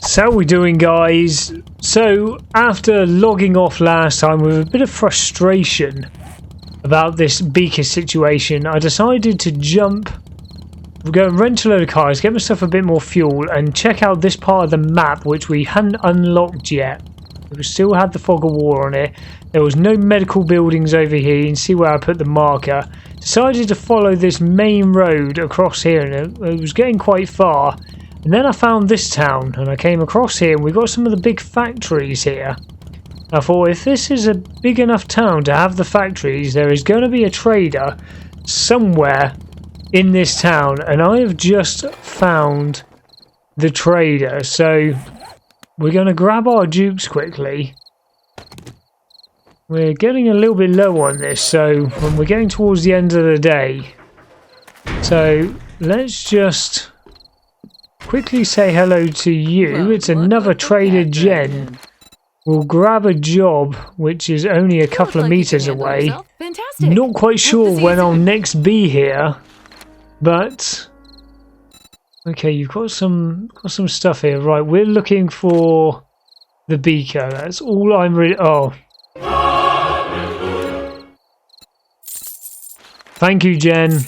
So how are we doing, guys? So after logging off last time with a bit of frustration about this beaker situation, I decided to go and rent a load of cars, get myself a bit more fuel and check out this part of the map which we hadn't unlocked yet. We still had the fog of war on it. There was no medical buildings over here. You can see where I put the marker. Decided to follow this main road across here, and it was getting quite far. And then I found this town, and I came across here, and we got some of the big factories here. I thought, if this is a big enough town to have the factories, there is going to be a trader somewhere in this town, and I have just found the trader. So we're going to grab our dukes quickly. We're getting a little bit low on this, so when we're getting towards the end of the day. So let's just quickly say hello to you. Well, it's another trader, Jen. We'll grab a job which is only a couple of meters away. Fantastic. Not quite sure when I'll next be here, but okay, you've got some stuff here. Right, we're looking for the beaker. That's all I'm really. Oh, thank you, Jen.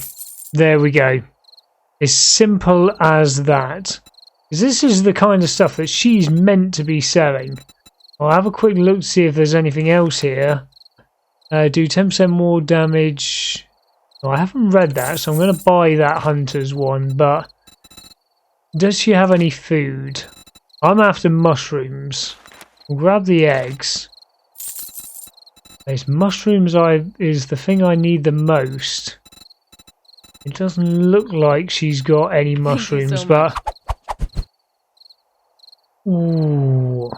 There we go. As simple as that. This is the kind of stuff that she's meant to be selling. I'll have a quick look to see if there's anything else here. Do 10% more damage. Oh, I haven't read that, so I'm going to buy that hunter's one. But does she have any food? I'm after mushrooms. We'll grab the eggs. These mushrooms is the thing I need the most. It doesn't look like she's got any mushrooms, but ooh,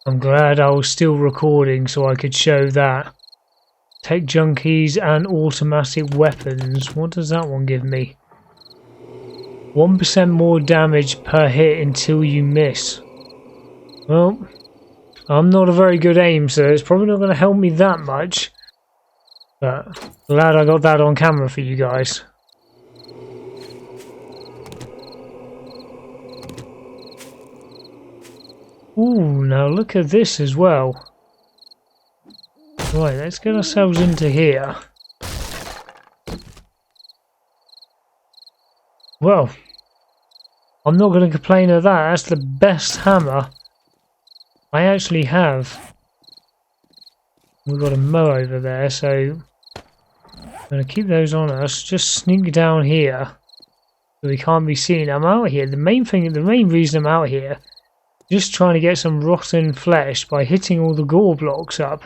I'm glad I was still recording so I could show that. Take junkies and automatic weapons. What does that one give me? 1% more damage per hit until you miss. Well, I'm not a very good aim, so it's probably not going to help me that much. But glad I got that on camera for you guys. Ooh, now look at this as well. Right, let's get ourselves into here. Well, I'm not going to complain of that. That's the best hammer I actually have. We've got a mow over there, so I'm going to keep those on us. Just sneak down here so we can't be seen. I'm out here. The main reason I'm out here, just trying to get some rotten flesh by hitting all the gore blocks up.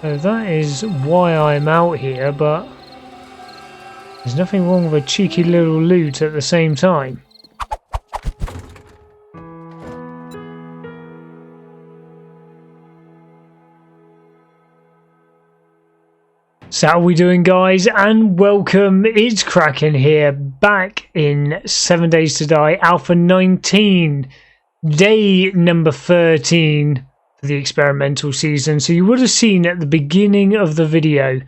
So that is why I'm out here, but there's nothing wrong with a cheeky little loot at the same time. So how are we doing, guys, and welcome. It's Kraken here, back in 7 Days to Die Alpha 19, day number 13 for the experimental season. So you would have seen at the beginning of the video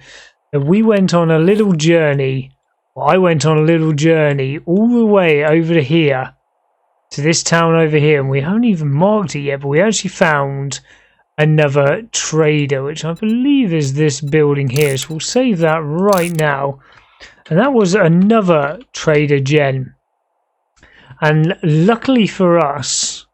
that we went on a little journey. Well, I went on a little journey all the way over to here, to this town over here, and we haven't even marked it yet, but we actually found another trader, which I believe is this building here, so we'll save that right now. And that was another trader, Jen, and luckily for us,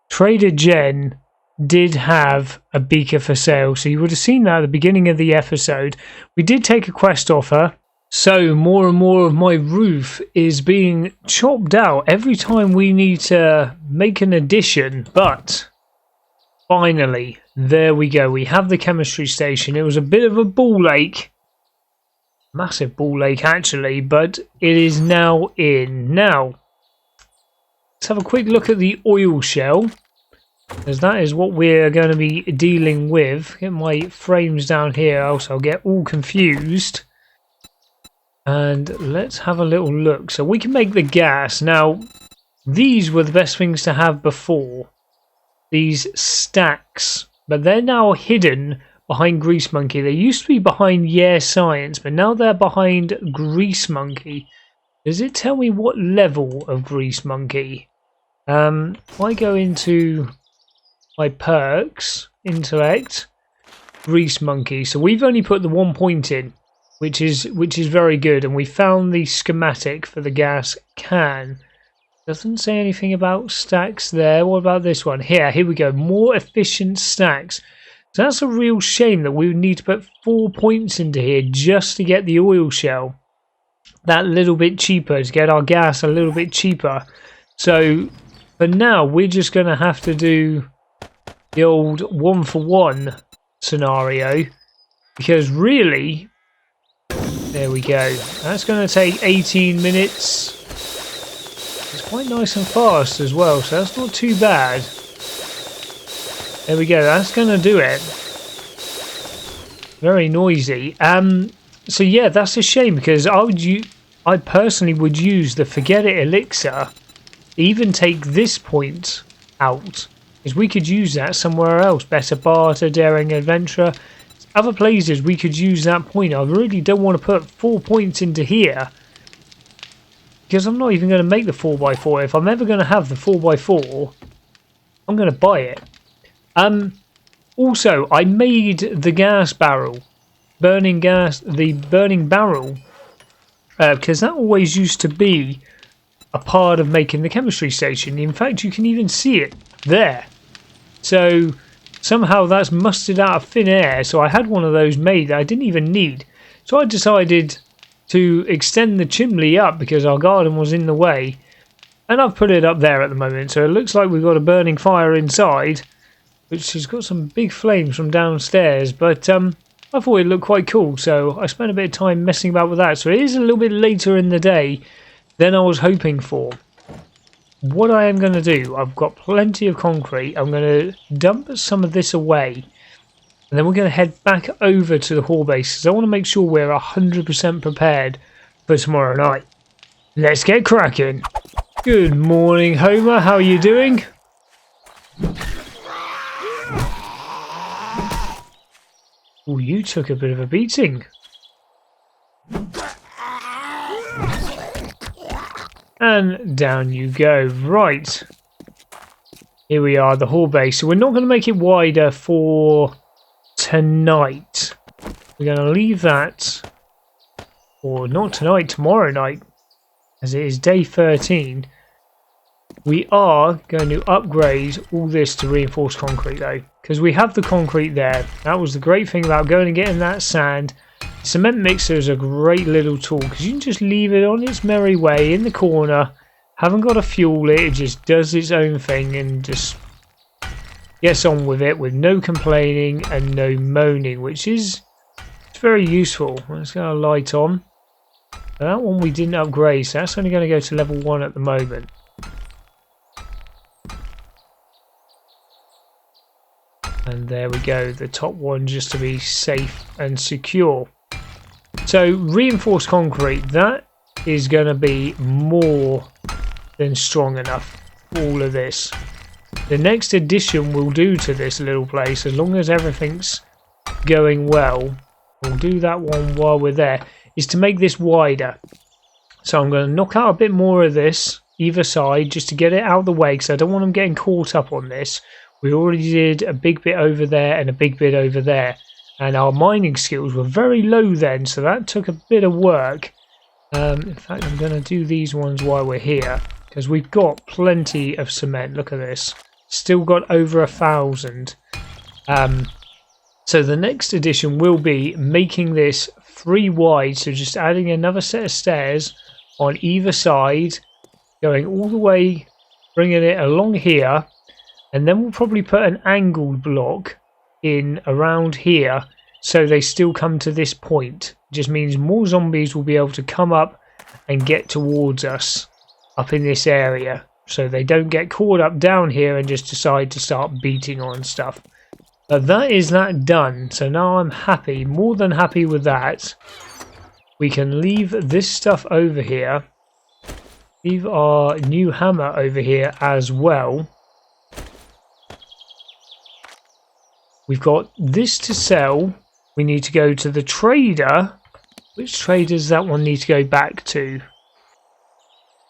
Trader Jen did have a beaker for sale, so you would have seen that at the beginning of the episode. We did take a quest off her. So more and more of my roof is being chopped out every time we need to make an addition, but finally, there we go. We have the chemistry station. It was a bit of a ball ache, massive ball ache actually, but it is now in. Now, let's have a quick look at the oil shell, because that is what we're going to be dealing with. Get my frames down here, else I'll get all confused. And let's have a little look. So we can make the gas. Now, these were the best things to have before. these stacks, but they're now hidden behind Grease Monkey. They used to be behind Yeah Science, but now they're behind Grease Monkey. Does it tell me what level of Grease Monkey? If I go into my perks, intellect, Grease Monkey. So we've only put the 1 point in, which is very good, and we found the schematic for the gas can. Doesn't say anything about stacks there. What about this one? Here we go. More efficient stacks. So that's a real shame that we would need to put 4 points into here just to get the oil shell that little bit cheaper, to get our gas a little bit cheaper. So for now, we're just going to have to do the old 1-for-1 scenario, because really, there we go. That's going to take 18 minutes. It's quite nice and fast as well, so that's not too bad. There we go. That's going to do it. Very noisy. So yeah, that's a shame, because I personally would use the Forget It elixir, even take this point out, because we could use that somewhere else. Better Barter, Daring Adventurer, other places we could use that point. I really don't want to put 4 points into here, because I'm not even going to make the 4x4. If I'm ever going to have the 4x4, I'm going to buy it. Also, I made the gas barrel, the burning barrel, because that always used to be a part of making the chemistry station. In fact, you can even see it there. So somehow that's mustered out of thin air. So I had one of those made that I didn't even need. So I decided to extend the chimney up because our garden was in the way, and I've put it up there at the moment. So it looks like we've got a burning fire inside, which has got some big flames from downstairs, but I thought it looked quite cool, so I spent a bit of time messing about with that. So it is a little bit later in the day than I was hoping for. What I am going to do, I've got plenty of concrete. I'm going to dump some of this away, and then we're going to head back over to the hall base, because I want to make sure we're 100% prepared for tomorrow night. Let's get cracking. Good morning, Homer. How are you doing? Oh, you took a bit of a beating. And down you go. Right. Here we are, the hall base. So we're not going to make it wider for tonight. We're going to leave that, or not tonight, tomorrow night, as it is day 13. We are going to upgrade all this to reinforced concrete though, because we have the concrete there. That was the great thing about going and getting that sand. Cement mixer is a great little tool, because you can just leave it on its merry way in the corner. Haven't got to fuel it, it just does its own thing and just gets on with it with no complaining and no moaning, which is very useful. Let's get our light on. That one we didn't upgrade, so that's only going to go to level 1 at the moment. And there we go, the top one just to be safe and secure. So reinforced concrete, that is going to be more than strong enough for all of this. The next addition we'll do to this little place, as long as everything's going well, we'll do that one while we're there, is to make this wider. So I'm going to knock out a bit more of this either side just to get it out of the way, because I don't want them getting caught up on this. We already did a big bit over there and a big bit over there, and our mining skills were very low then, so that took a bit of work. In fact, I'm going to do these ones while we're here, because we've got plenty of cement. Look at this, still got over 1,000. So the next addition will be making this 3 wide, so just adding another set of stairs on either side, going all the way, bringing it along here. And then we'll probably put an angled block in around here, so they still come to this point. It just means more zombies will be able to come up and get towards us up in this area, so they don't get caught up down here and just decide to start beating on stuff. But that is that done. So now I'm happy, more than happy with that. We can leave this stuff over here. Leave our new hammer over here as well. we've got this to sell. We need to go to the trader. Which trader does that one need to go back to?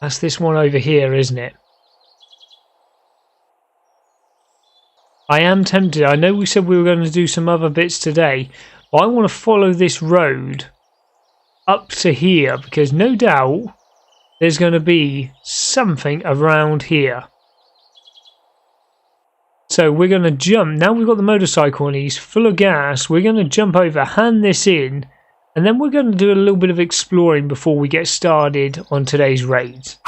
That's this one over here, isn't it? I am tempted. I know we said we were going to do some other bits today, but I want to follow this road up to here because no doubt there's going to be something around here. So we're going to jump. Now we've got the motorcycle and he's full of gas. We're going to jump over, hand this in, and then we're going to do a little bit of exploring before we get started on today's raids.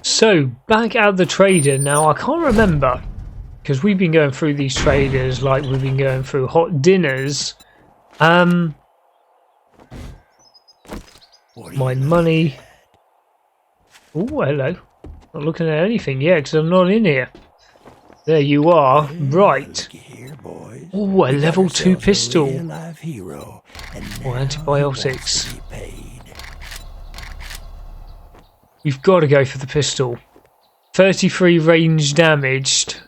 So back at the trader now. I can't remember because we've been going through these traders like we've been going through hot dinners. My money. Oh, hello. Not looking at anything yet because I'm not in here. There you are. Right. Oh, a level 2 pistol. Or antibiotics. We've got to go for the pistol. 33 range damaged.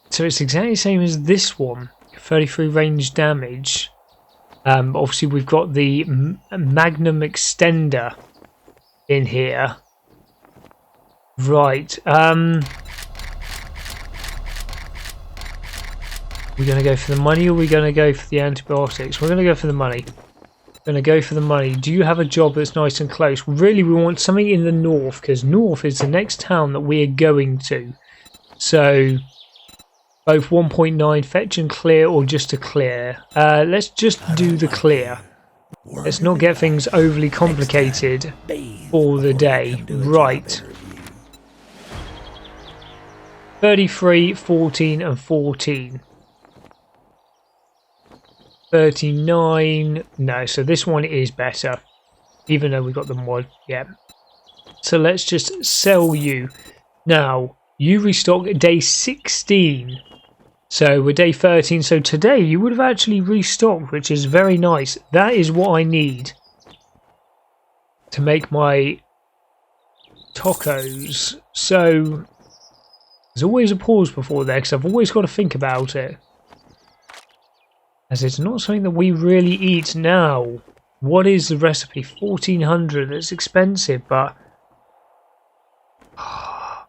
So it's exactly the same as this one. 33 range damage. Obviously we've got the Magnum extender in here. Right. We're going to go for the money or we're going to go for the antibiotics? We're going to go for the money. Going to go for the money. Do you have a job that's nice and close? Really, we want something in the north because north is the next town that we're going to. So, both 1.9 fetch and clear or just to clear. Let's just do the clear. Let's not get things overly complicated for the day. Right. 33, 14 and 14. 39. No, so this one is better. Even though we got the mod. Yeah. So let's just sell you. Now, you restock day 16. So we're day 13. So today you would have actually restocked, which is very nice. That is what I need to make my tacos. So there's always a pause before there because I've always got to think about it. As it's not something that we really eat now. What is the recipe? 1400. It's expensive, but I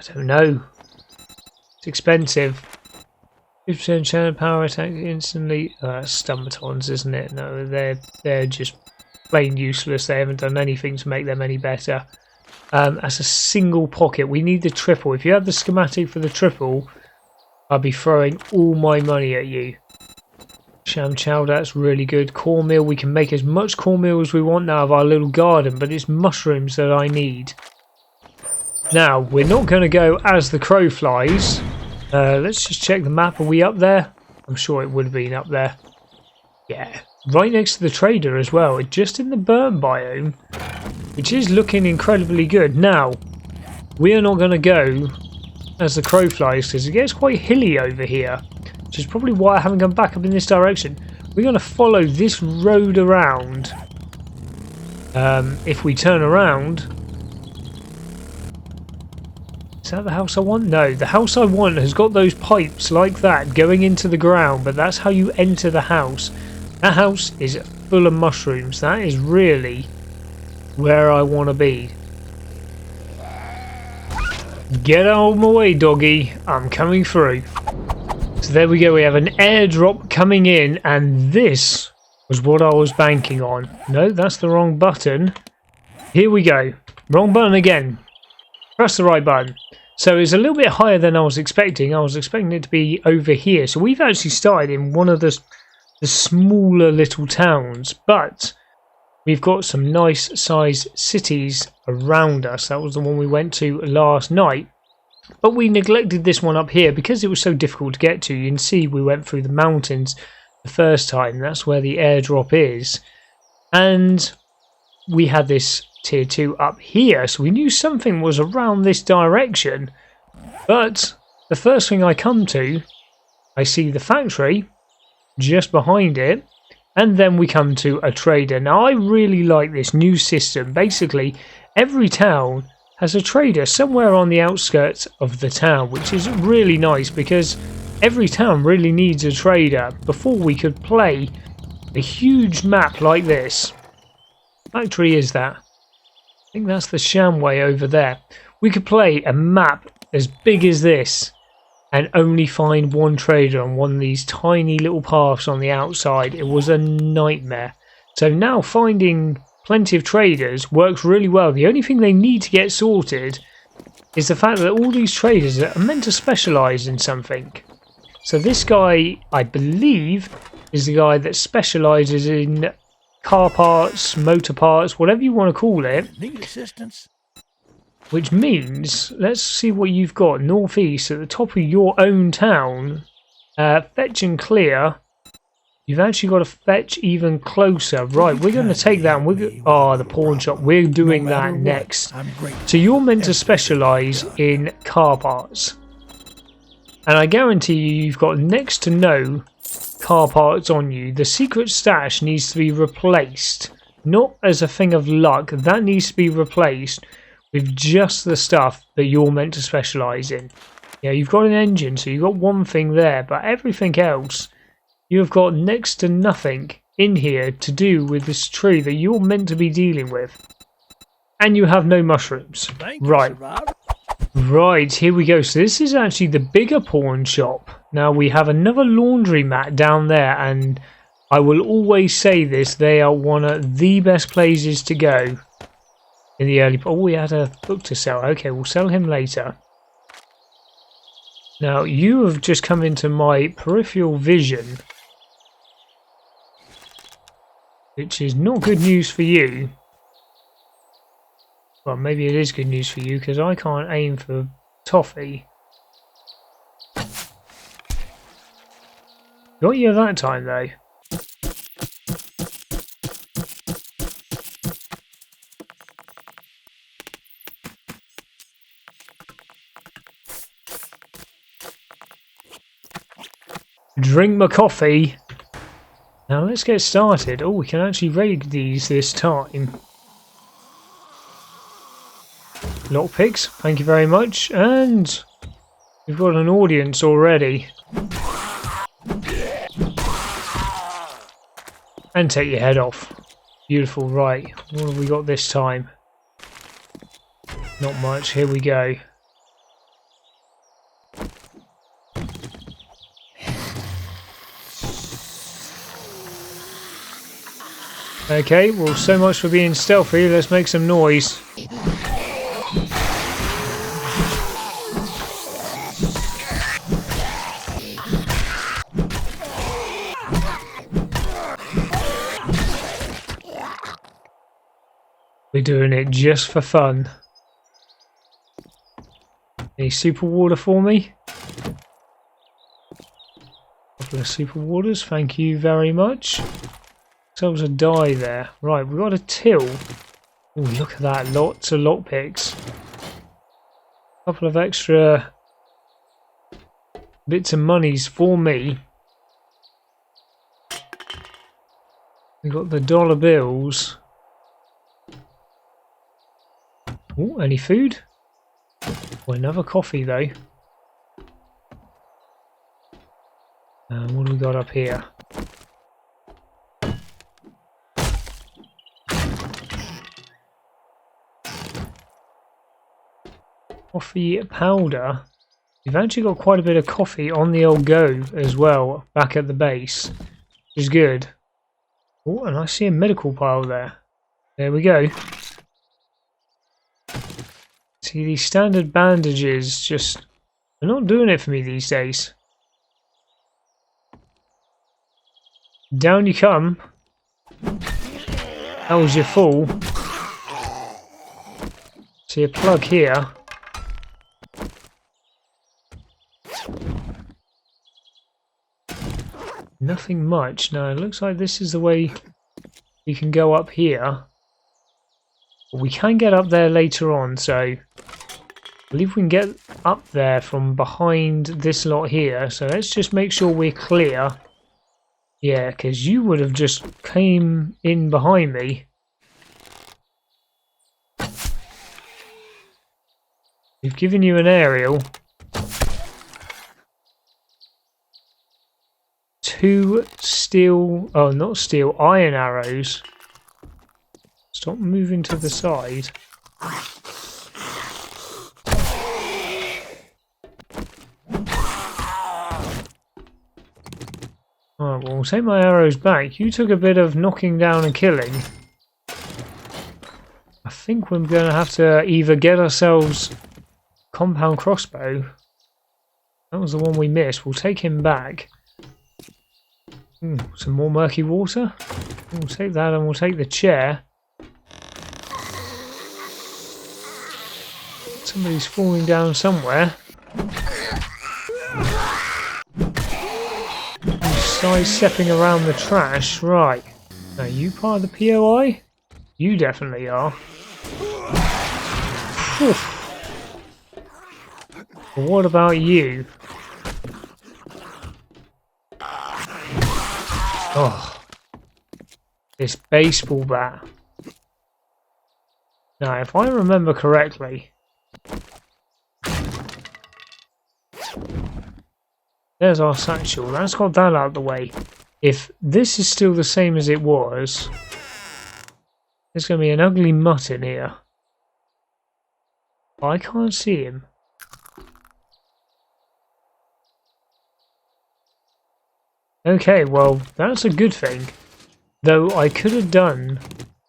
don't know. It's expensive. 50% chance power attack instantly. Stumbatons, isn't it? No, they're just plain useless. They haven't done anything to make them any better. As a single pocket, we need the triple. If you have the schematic for the triple, I'll be throwing all my money at you. Sham chow, that's really good. Cornmeal, we can make as much cornmeal as we want now of our little garden, but it's mushrooms that I need. Now, we're not going to go as the crow flies. Let's just check the map. Are we up there? I'm sure it would have been up there. Yeah, right next to the trader as well. Just in the burn biome, which is looking incredibly good. Now, we are not going to go as the crow flies because it gets quite hilly over here. Which is probably why I haven't gone back up in this direction. We're going to follow this road around. If we turn around... Is that the house I want? No, the house I want has got those pipes like that going into the ground, but that's how you enter the house. That house is full of mushrooms. That is really where I want to be. Get out of my way, doggy. I'm coming through. So there we go, we have an airdrop coming in, and this was what I was banking on. No, that's the wrong button. Here we go. Wrong button again. Press the right button. So it's a little bit higher than I was expecting. I was expecting it to be over here. So we've actually started in one of the smaller little towns, but we've got some nice sized cities around us. That was the one we went to last night. But we neglected this one up here because it was so difficult to get to. You can see we went through the mountains the first time. That's where the airdrop is. And we had this tier 2 up here. So we knew something was around this direction. But the first thing I come to, I see the factory just behind it. And then we come to a trader. Now I really like this new system. Basically, every town has a trader somewhere on the outskirts of the town, which is really nice because every town really needs a trader before we could play a huge map like this. Factory is that? I think that's the Shamway over there. We could play a map as big as this and only find one trader on one of these tiny little paths on the outside. It was a nightmare. So now finding plenty of traders works really well. The only thing they need to get sorted is the fact that all these traders are meant to specialise in something. So this guy, I believe, is the guy that specialises in car parts, motor parts, whatever you want to call it. Need assistance? Which means, let's see what you've got northeast at the top of your own town. Fetch and clear. You've actually got to fetch even closer. Right, we're going to take that and we're the pawn shop. We're doing that next. So you're meant to specialise in car parts. And I guarantee you've got next to no car parts on you. The secret stash needs to be replaced. Not as a thing of luck. That needs to be replaced with just the stuff that you're meant to specialise in. Yeah, you've got an engine, so you've got one thing there, but everything else, you've got next to nothing in here to do with this tree that you're meant to be dealing with. And you have no mushrooms. Right. Right, here we go. So this is actually the bigger pawn shop. Now we have another laundromat down there, and I will always say this, they are one of the best places to go. In the early... Oh, we had a book to sell. Okay, we'll sell him later. Now, you have just come into my peripheral vision. Which is not good news for you. Well, maybe it is good news for you, because I can't aim for toffee. Got you that time, though. Drink my coffee. Now let's get started. Oh, we can actually raid these this time. Lockpicks, thank you very much. And we've got an audience already. And take your head off. Beautiful, right. What have we got this time? Not much, here we go. Okay, well, so much for being stealthy. Let's make some noise. We're doing it just for fun. Any super water for me? Couple of super waters, thank you very much. Ourselves a die there. Right, we've got a till. Oh, look at that. Lots of lockpicks. Couple of extra bits of monies for me. We've got the dollar bills. Oh, any food? Oh, another coffee though. What do we got up here? Coffee powder. We've actually got quite a bit of coffee on the old go as well, back at the base, which is good. Oh, and I see a medical pile there. There we go. See, these standard bandages just... they're not doing it for me these days. Down you come. That was your fall. See a plug here. Nothing much. Now it looks like this is the way we can go up here. But we can get up there later on, so I believe we can get up there from behind this lot here. So let's just make sure we're clear. Yeah, because you would have just came in behind me. We've given you an aerial. 2 steel, oh not steel, iron arrows. Stop moving to the side. Alright, well, we'll take my arrows back. You took a bit of knocking down and killing. I think we're going to have to either get ourselves compound crossbow. That was the one we missed. We'll take him back. Ooh, some more murky water. We'll take that and we'll take the chair. Somebody's falling down somewhere. Side-stepping around the trash. Right. Are you part of the POI? You definitely are. Whew. But what about you? Oh. This baseball bat. Now, if I remember correctly, there's our satchel. That's got that out of the way. If this is still the same as it was, there's going to be an ugly mutt in here. I can't see him. Okay, well, that's a good thing. Though I could have done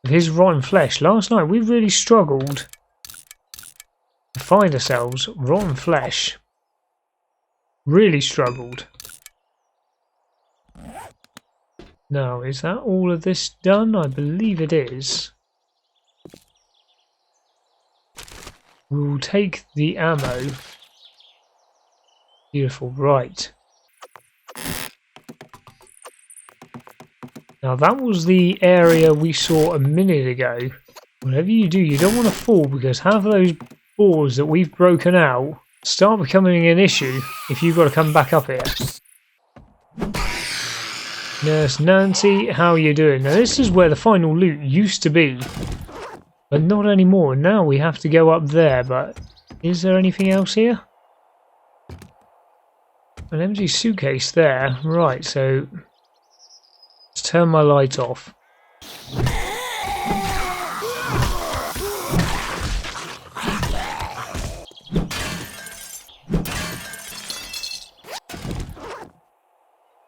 with his rotten flesh. Last night we really struggled to find ourselves rotten flesh. Really struggled. Now, is that all of this done? I believe it is. We'll take the ammo. Beautiful, right. Now that was the area we saw a minute ago. Whatever you do, you don't want to fall because half of those boards that we've broken out start becoming an issue if you've got to come back up here. Nurse Nancy, how are you doing? Now this is where the final loot used to be, but not anymore. Now we have to go up there, but is there anything else here? An empty suitcase there. Right, so let's turn my light off.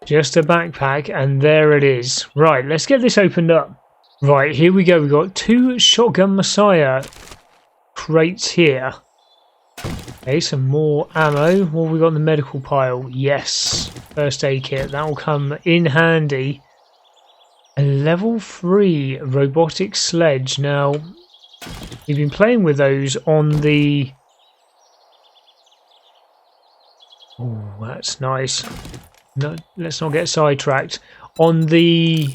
Just a backpack, and there it is. Right, let's get this opened up. Right, here we go. We've got 2 Shotgun Messiah crates here. Okay, some more ammo. What have we got in the medical pile? Yes, first aid kit. That will come in handy. A level 3 robotic sledge. Now, we've been playing with those on the... Oh, that's nice. No, let's not get sidetracked. On the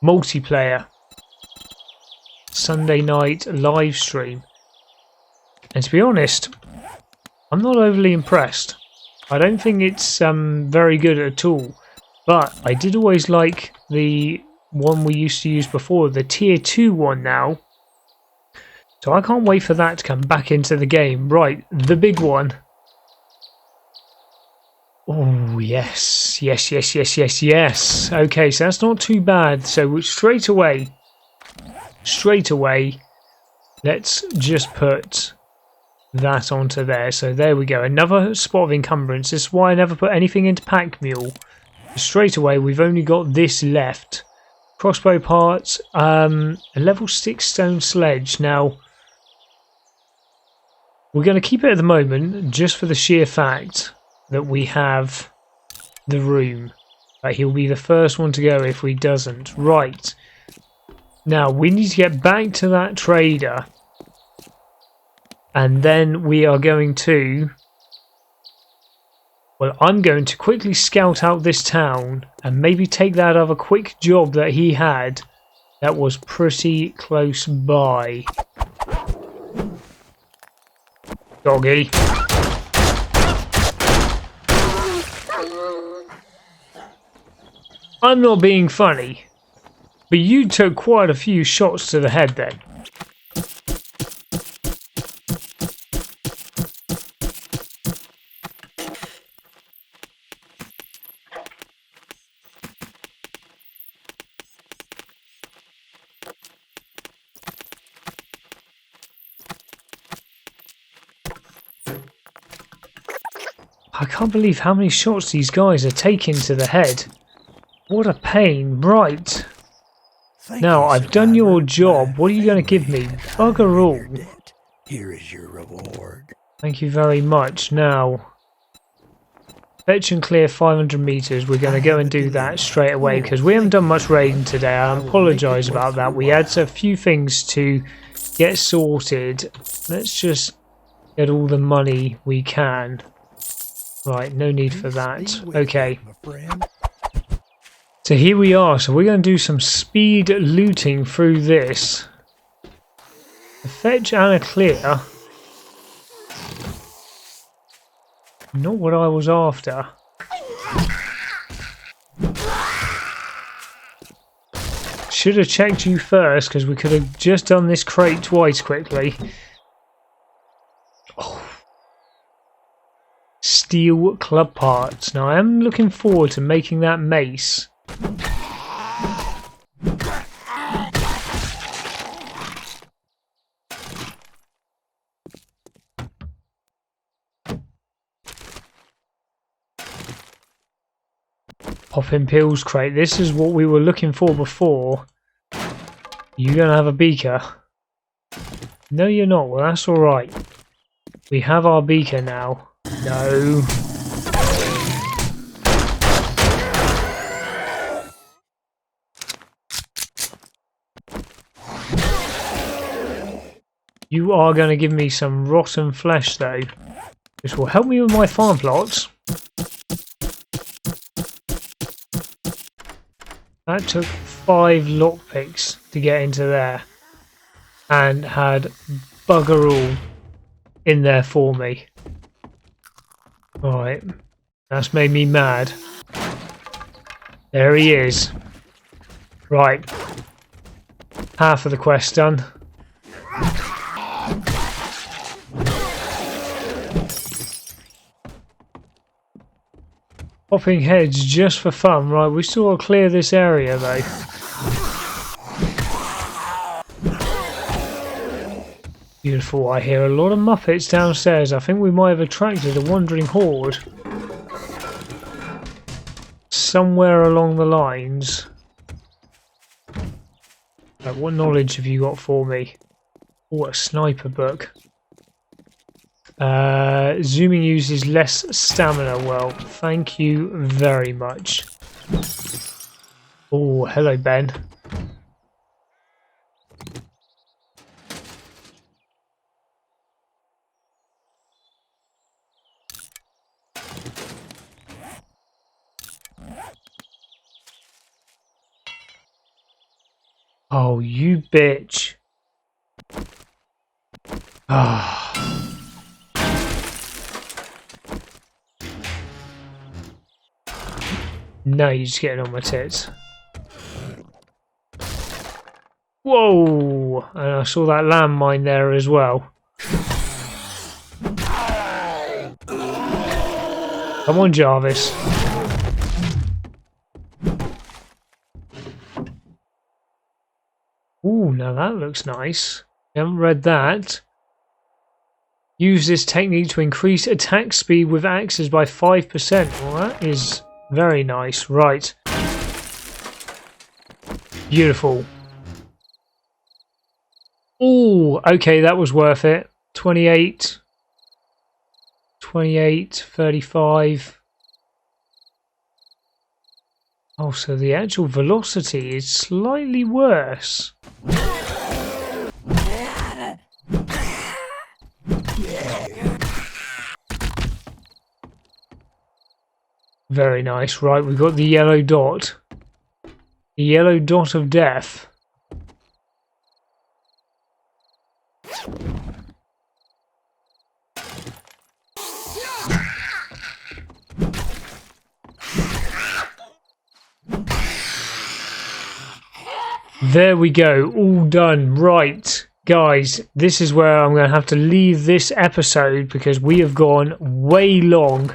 multiplayer Sunday night live stream. And to be honest, I'm not overly impressed. I don't think it's very good at all. But I did always like the one we used to use before, the tier 2 one now. So I can't wait for that to come back into the game. Right, the big one. Oh, yes. Yes, yes, yes, yes, yes. Okay, so that's not too bad. So straight away, let's just put that onto there. So there we go. Another spot of encumbrance. This is why I never put anything into pack mule. Straight away, we've only got this left. Crossbow parts, a level 6 stone sledge. Now, we're going to keep it at the moment just for the sheer fact that we have the room. He'll be the first one to go if he doesn't. Right. Now, we need to get back to that trader. And then we are going to... Well, I'm going to quickly scout out this town and maybe take that other quick job that he had that was pretty close by. Doggy. I'm not being funny, but you took quite a few shots to the head then. I can't believe how many shots these guys are taking to the head. What a pain. Right. Now, I've done your job. What are you going to give me? Bugger all. Here is your reward. Thank you very much. Now, fetch and clear 500 meters. We're going to go and do that straight away because we haven't done much raiding today. I apologise about that. We had a few things to get sorted. Let's just get all the money we can. Right, no need for that. Okay. So here we are. So we're going to do some speed looting through this. A fetch and a clear. Not what I was after. Should have checked you first because we could have just done this crate twice quickly. Oh. Steel club parts. Now I am looking forward to making that mace. Popping pills crate. This is what we were looking for before. You gonna have a beaker? No, you're not. Well, that's all right. We have our beaker now. No. You are going to give me some rotten flesh, though. This will help me with my farm plots. That took 5 lockpicks to get into there. And had bugger all in there for me. Alright. That's made me mad. There he is. Right. Half of the quest done. Popping heads just for fun. Right, we still got to clear this area though. Beautiful. I hear a lot of Muppets downstairs. I think we might have attracted a wandering horde. Somewhere along the lines. Right, what knowledge have you got for me? Oh, a sniper book. Zooming uses less stamina. Well, thank you very much. Oh, hello, Ben. Oh, you bitch. Ah. No, you're just getting on my tits. Whoa! And I saw that landmine there as well. Come on, Jarvis. Ooh, now that looks nice. I haven't read that. Use this technique to increase attack speed with axes by 5%. Well, that is very nice. Right. Beautiful. Ooh, okay, that was worth it. 28. 28, 35. Oh, so the actual velocity is slightly worse. Very nice. Right, we've got the yellow dot. The yellow dot of death. There we go, all done. Right, guys, this is where I'm going to have to leave this episode because we have gone way long.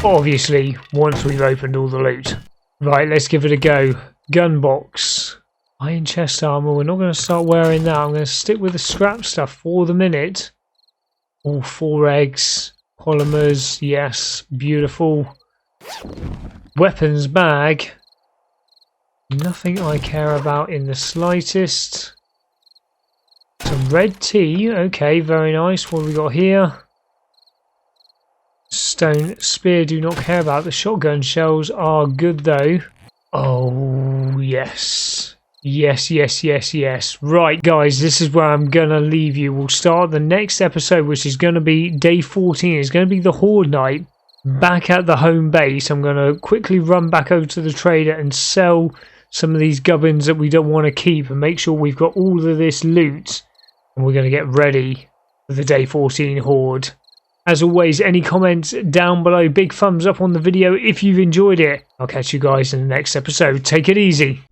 Obviously, once we've opened all the loot. Right, let's give it a go. Gun box. Iron chest armor. We're not going to start wearing that. I'm going to stick with the scrap stuff for the minute. All 4 eggs. Polymers, yes, beautiful. Weapons bag. Nothing I care about in the slightest. Some red tea, okay, very nice. What have we got here? Stone spear, do not care about. The shotgun shells are good though. Oh, yes. Yes, yes, yes, yes. Right, guys, this is where I'm going to leave you. We'll start the next episode, which is going to be day 14. It's going to be the Horde night. Back at the home base, I'm going to quickly run back over to the trader and sell some of these gubbins that we don't want to keep and make sure we've got all of this loot. And we're going to get ready for the day 14 Horde. As always, any comments down below, big thumbs up on the video if you've enjoyed it. I'll catch you guys in the next episode. Take it easy.